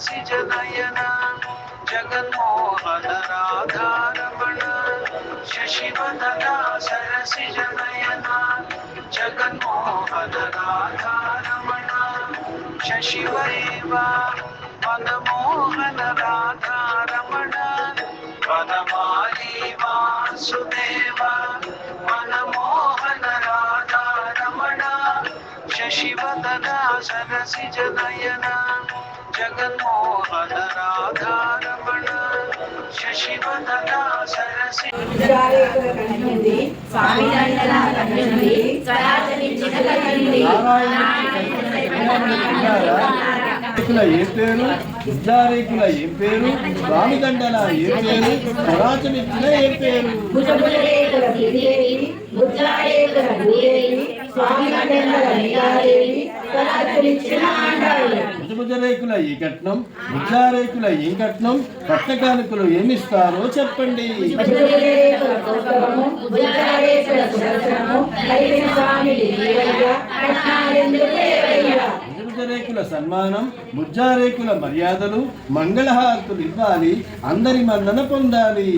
సరసిజ నయన జగన్మోహన రాధారమణ శశివదన సరసిజ నయన జగన్మోహన రాధారమణ శశివైవ మదమోహన రాధారమణ వనమాలి వాసుదేవ మనమోహన రాధారమణ శశివదన సరసిజ నయన జగన్మోహన రాధారమణ శశివదన సరసిజ ఏం పేరు ఉద్దారేకుల ఏం పేరు స్వామి దండల ఏం పేరు స్వరాజమిచ్చిన ఏం పేరు భుజరేకుల ఈ కట్నం ఉద్దారేకుల ఏం కట్నం పట్టకానుకలు ఏమిస్తారో చెప్పండి. రేకుల సన్మానం ముజ్జారేకుల మర్యాదలు మంగళహారతులు ఇవ్వాలి, అందరి మన్నన పొందాలి.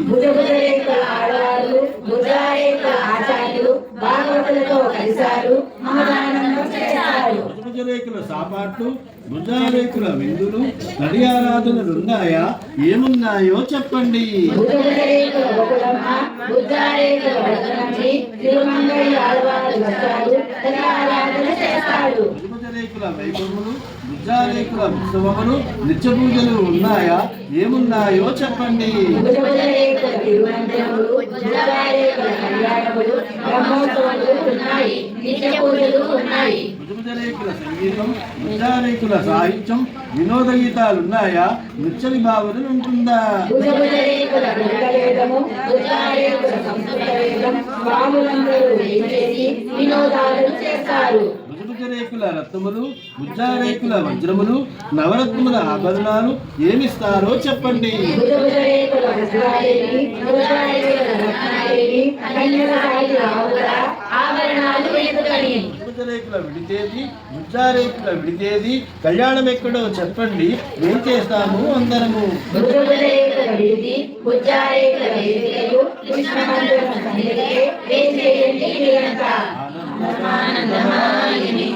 భుజరేకుల సాపాట్లు భుజారేకుల విందులు నడియారాధనలు ఉన్నాయా ఏమున్నాయో చెప్పండి. భుజరేకుల వైభవములు భుజారేకుల ఉత్సవములు నిత్య పూజలు ఉన్నాయా ఏమున్నాయో చెప్పండి. భుజరేకుల సంగీతం భుజారేకుల సాహిత్యం వినోద గీతాలు ఉన్నాయా నృత్య విభావన ఉంటుందా. భుజరేకుల రత్నములు భుజారేకుల వజ్రములు నవరత్నముల ఆభరణాలు ఏమిస్తారో చెప్పండి. భుజరేకుల విడితేది భుజారేకుల విడితేది కళ్యాణం ఎక్కడో చెప్పండి, ఏం చేస్తాము అందరము. ఆనందమాయని